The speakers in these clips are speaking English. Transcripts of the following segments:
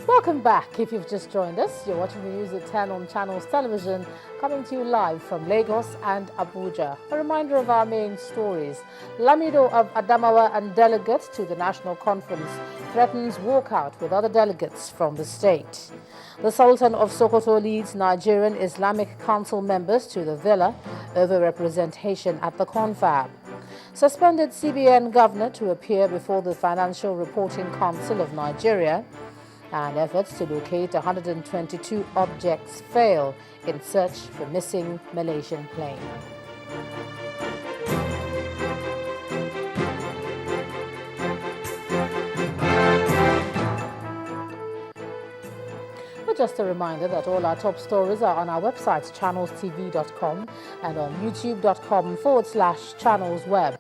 Welcome back. If you've just joined us, you're watching the news at 10 on Channels Television, coming to you live from Lagos and Abuja. A reminder of our main stories. Lamido of Adamawa and delegate to the National Conference threatens walkout with other delegates from the state. The Sultan of Sokoto leads Nigerian Islamic Council members to the villa over representation at the confab. Suspended CBN Governor to appear before the Financial Reporting Council of Nigeria. And efforts to locate 122 objects fail in search for missing Malaysian plane. But just a reminder that all our top stories are on our website, ChannelsTV.com, and on YouTube.com/channelsweb.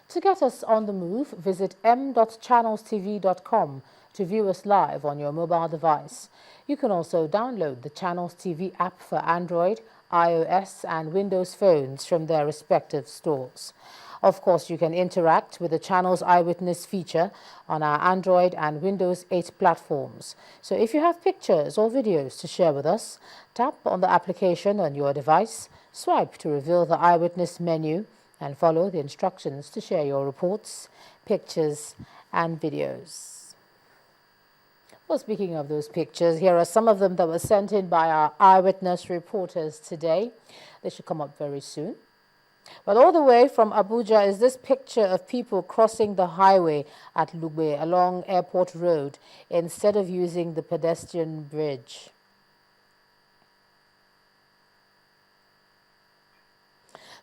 To get us on the move, visit m.channelstv.com to view us live on your mobile device. You can also download the Channels TV app for Android, iOS and Windows phones from their respective stores. Of course, you can interact with the Channels Eyewitness feature on our Android and Windows 8 platforms. So if you have pictures or videos to share with us, tap on the application on your device, swipe to reveal the Eyewitness menu, and follow the instructions to share your reports, pictures and videos. Well, speaking of those pictures, here are some of them that were sent in by our Eyewitness reporters today. They should come up very soon. But all the way from Abuja is this picture of people crossing the highway at Lugbe along Airport Road instead of using the pedestrian bridge.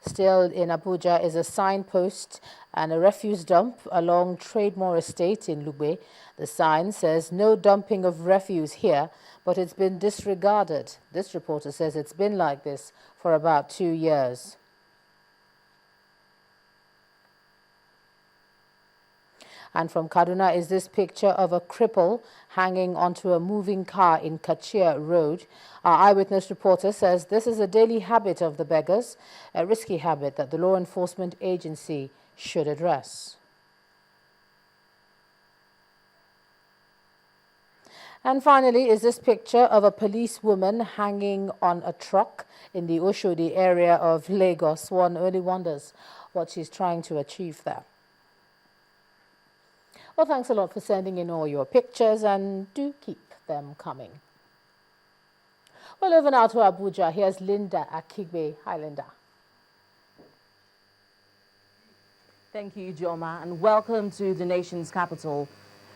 Still in Abuja is a signpost and a refuse dump along Trademore Estate in Lugbe. The sign says no dumping of refuse here, but it's been disregarded. This reporter says it's been like this for about 2 years. And from Kaduna is this picture of a cripple hanging onto a moving car in Kachia Road. Our Eyewitness reporter says this is a daily habit of the beggars, a risky habit that the law enforcement agency should address. And finally is this picture of a policewoman hanging on a truck in the Oshodi area of Lagos. One only wonders what she's trying to achieve there. Well, thanks a lot for sending in all your pictures, and do keep them coming. Well, over now to Abuja, here's Linda Akigbe. Hi, Linda. Thank you, Joma, and welcome to the nation's capital.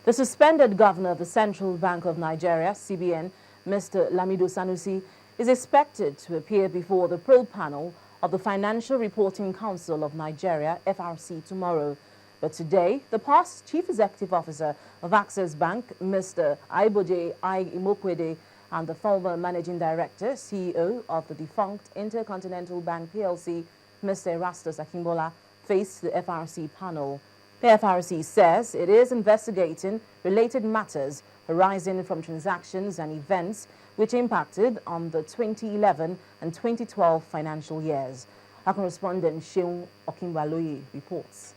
The suspended governor of the Central Bank of Nigeria, CBN, Mr. Lamido Sanusi, is expected to appear before the probe panel of the Financial Reporting Council of Nigeria, FRC, tomorrow. But today, the past Chief Executive Officer of Access Bank, Mr. Aibode Imokwede, and the former Managing Director, CEO of the defunct Intercontinental Bank PLC, Mr. Erastus Akimbola, faced the FRC panel. The FRC says it is investigating related matters arising from transactions and events which impacted on the 2011 and 2012 financial years. Our correspondent Sheung Okinwaloye reports.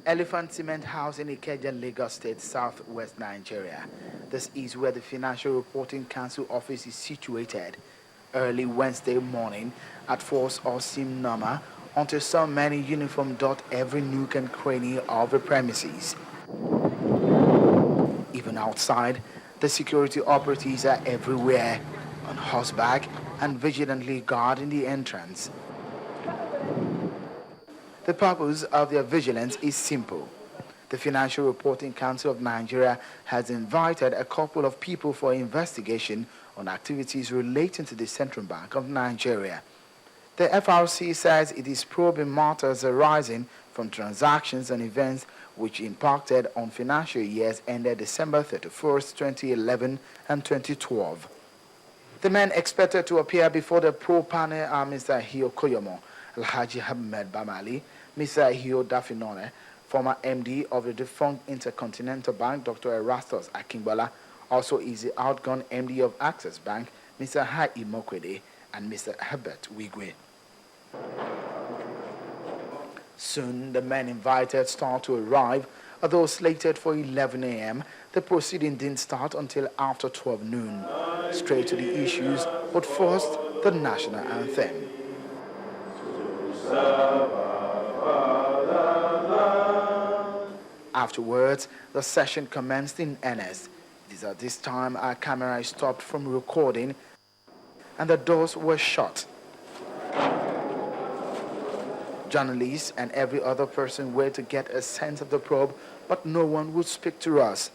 Elephant Cement House in Ikeja, Lagos State, southwest Nigeria. This is where the Financial Reporting Council office is situated. Early Wednesday morning, at force or seam number, until so many uniform dot every nook and cranny of the premises. Even outside, the security operatives are everywhere, on horseback and vigilantly guarding the entrance. The purpose of their vigilance is simple. The Financial Reporting Council of Nigeria has invited a couple of people for investigation on activities relating to the Central Bank of Nigeria. The FRC says it is probing matters arising from transactions and events which impacted on financial years ended December 31st, 2011 and 2012. The men expected to appear before the probe panel are Mr. Hio Koyomo, Alhaji Ahmed Bamali, Mr. Hio Dafinone, former MD of the defunct Intercontinental Bank, Dr. Erastus Akimbola, also is the outgone MD of Access Bank, Mr. Hai Imokwede, and Mr. Herbert Wigwe. Soon, the men invited start to arrive, although slated for 11 a.m., the proceeding didn't start until after 12 noon. Straight to the issues, but first, the national anthem. Afterwards, the session commenced in earnest. It is at this time our camera stopped from recording and the doors were shut. Journalists and every other person were to get a sense of the probe, but no one would speak to us.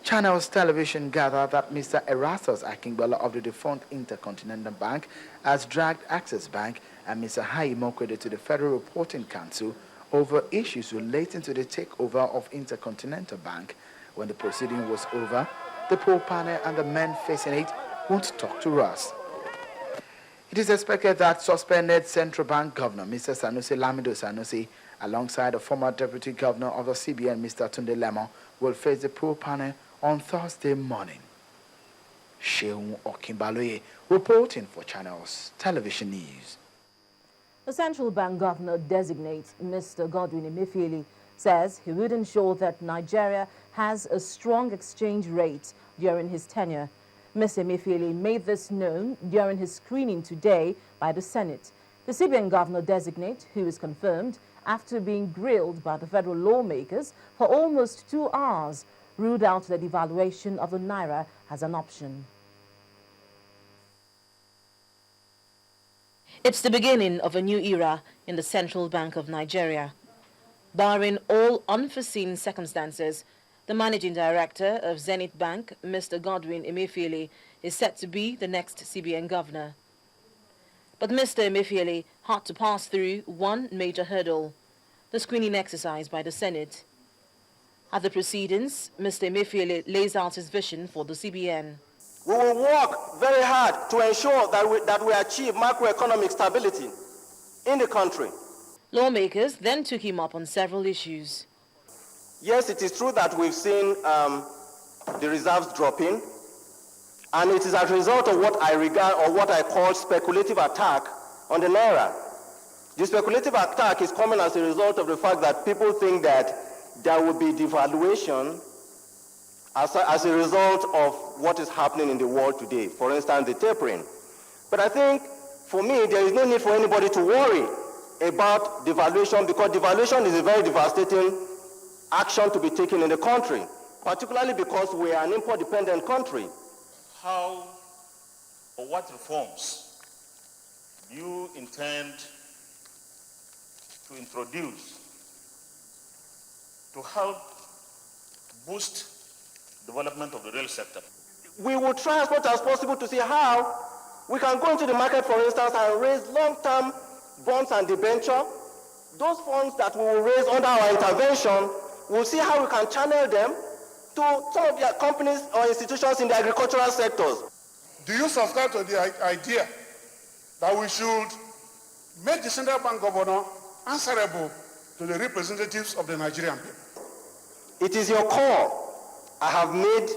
Channels Television gathered that Mr. Erastus Akingbala of the defunct Intercontinental Bank has dragged Access Bank and Mr. Hayi Mokwede to the Federal Reporting Council over issues relating to the takeover of Intercontinental Bank. When the proceeding was over, the poll panel and the men facing it won't talk to us. It is expected that suspended Central Bank Governor Mr. Sanusi Lamido Sanusi, alongside the former Deputy Governor of the CBN Mr. Tunde Lemon, will face the poll panel on Thursday morning. Sheung Okimbaloye reporting for Channels Television News. The Central Bank Governor designate Mr. Godwin Emefiele says he would ensure that Nigeria has a strong exchange rate during his tenure. Mr. Emefiele made this known during his screening today by the Senate. The CBN Governor designate, who is confirmed after being grilled by the federal lawmakers for almost 2 hours, ruled out the devaluation of the naira as an option. It's the beginning of a new era in the Central Bank of Nigeria. Barring all unforeseen circumstances, the Managing Director of Zenith Bank, Mr. Godwin Emefiele, is set to be the next CBN Governor. But Mr. Emefiele had to pass through one major hurdle, the screening exercise by the Senate. At the proceedings, Mr. Emefiele lays out his vision for the CBN. We will work very hard to ensure that we achieve macroeconomic stability in the country. Lawmakers then took him up on several issues. Yes, it is true that we've seen the reserves dropping, and it is as a result of what I regard or what I call speculative attack on the naira. The speculative attack is coming as a result of the fact that people think that there will be devaluation as a result of what is happening in the world today, for instance, the tapering. But I think, for me, there is no need for anybody to worry about devaluation, because devaluation is a very devastating action to be taken in the country, particularly because we are an import-dependent country. How or what reforms do you intend to introduce to help boost development of the rail sector? We will try as much as possible to see how we can go into the market, for instance, and raise long-term bonds and debenture. Those funds that we will raise under our intervention, we'll see how we can channel them to some of the companies or institutions in the agricultural sectors. Do you subscribe to the idea that we should make the Central Bank Governor answerable to the representatives of the Nigerian people? It is your call. I have made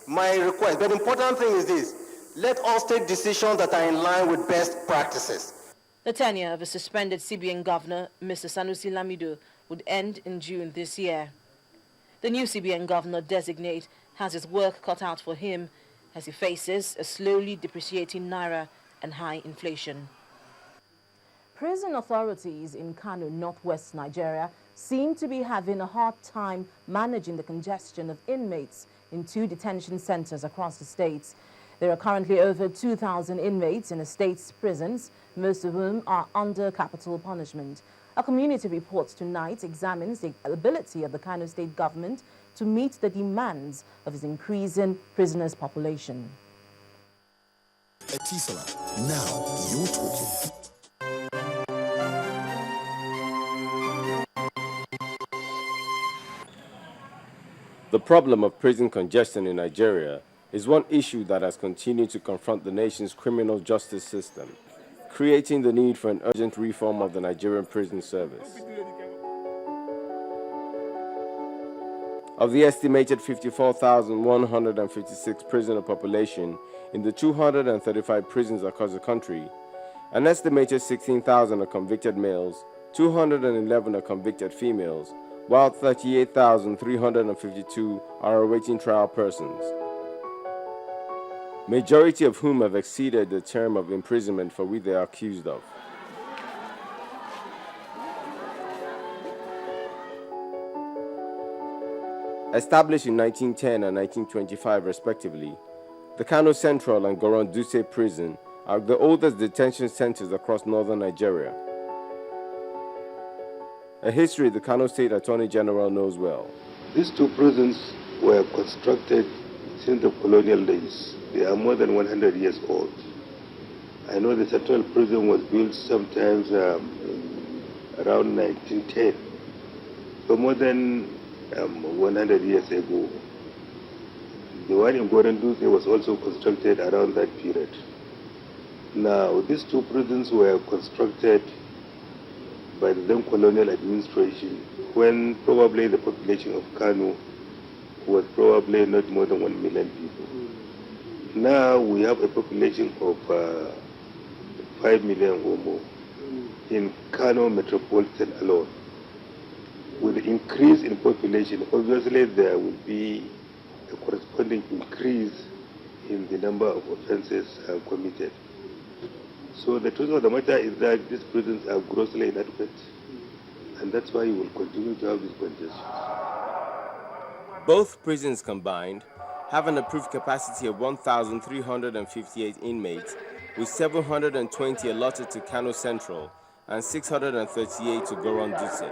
my request, but the important thing is this: let us take decisions that are in line with best practices. The tenure of a suspended CBN Governor, Mr. Sanusi Lamido, would end in June this year. The new CBN Governor designate has his work cut out for him as he faces a slowly depreciating naira and high inflation. Prison authorities in Kano, northwest Nigeria, seem to be having a hard time managing the congestion of inmates in 2 detention centers across the states. There are currently over 2,000 inmates in the state's prisons, most of whom are under capital punishment. A community report tonight examines the ability of the Kano state government to meet the demands of its increasing prisoners' population. Etisala, now you're talking. The problem of prison congestion in Nigeria is one issue that has continued to confront the nation's criminal justice system, creating the need for an urgent reform of the Nigerian prison service. Of the estimated 54,156 prisoner population in the 235 prisons across the country, an estimated 16,000 are convicted males, 211 are convicted females, while 38,352 are awaiting trial persons, majority of whom have exceeded the term of imprisonment for which they are accused of. Established in 1910 and 1925 respectively, the Kano Central and Goron Dutse prison are the oldest detention centers across northern Nigeria, a history the Kano State Attorney General knows well. These two prisons were constructed since the colonial days. They are more than 100 years old. I know the central prison was built sometimes around 1910, so more than 100 years ago. The one in Goron Dutse was also constructed around that period. Now, these two prisons were constructed by the then colonial administration when probably the population of Kano was probably not more than 1 million people. Now we have a population of 5 million or more in Kano metropolitan alone. With the increase in population, obviously there will be a corresponding increase in the number of offenses committed. So the truth of the matter is that these prisons are grossly inadequate, and that's why you will continue to have these congestions. Both prisons combined have an approved capacity of 1,358 inmates, with 720 allotted to Kano Central and 638 to Goron Dutse.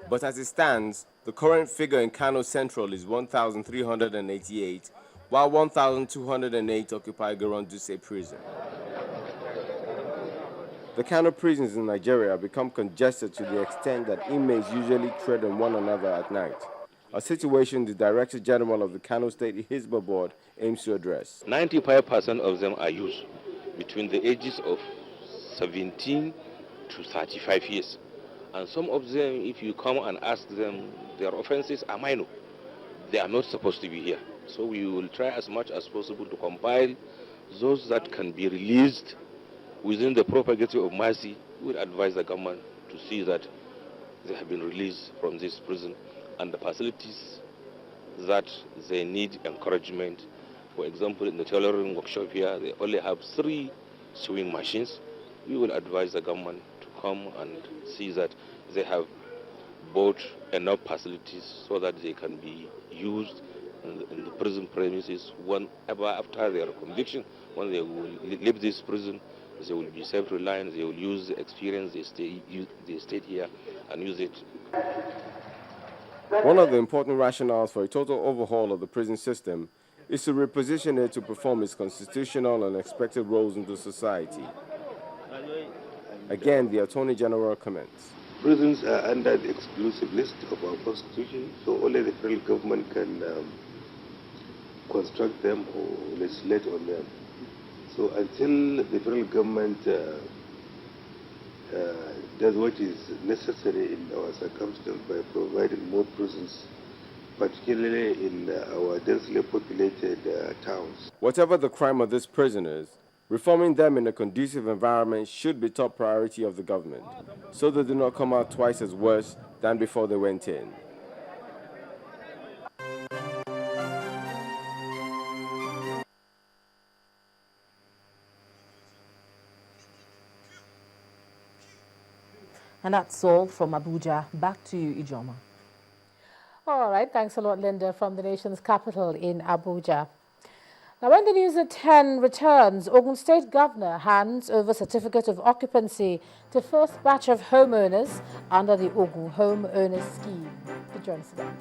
But as it stands, the current figure in Kano Central is 1,388, while 1,208 occupy Goron Dutse prison. The Kano prisons in Nigeria have become congested to the extent that inmates usually tread on one another at night, a situation the Director General of the Kano State Hisba Board aims to address. 95% of them are youth between the ages of 17 to 35 years. And some of them, if you come and ask them, their offenses are minor. They are not supposed to be here. So we will try as much as possible to compile those that can be released within the prerogative of mercy. We will advise the government to see that they have been released from this prison, and the facilities that they need encouragement. For example, in the tailoring workshop here, they only have 3 sewing machines. We will advise the government to come and see that they have bought enough facilities so that they can be used in the prison premises whenever after their conviction. When they will leave this prison, they will be self-reliant, they will use the experience they stayed here and use it. One of the important rationales for a total overhaul of the prison system is to reposition it to perform its constitutional and expected roles in the society. Again, the Attorney General comments. Prisons are under the exclusive list of our constitution, so only the federal government can construct them or legislate on them. So until the federal government does what is necessary in our circumstance by providing more prisons, particularly in our densely populated towns. Whatever the crime of these prisoners, reforming them in a conducive environment should be top priority of the government, so they do not come out twice as worse than before they went in. And that's all from Abuja. Back to you, Ijoma. All right, thanks a lot, Linda, from the nation's capital in Abuja. Now, when the News at 10 returns, Ogun State Governor hands over certificate of occupancy to first batch of homeowners under the Ogun Home Owners Scheme. Join us again.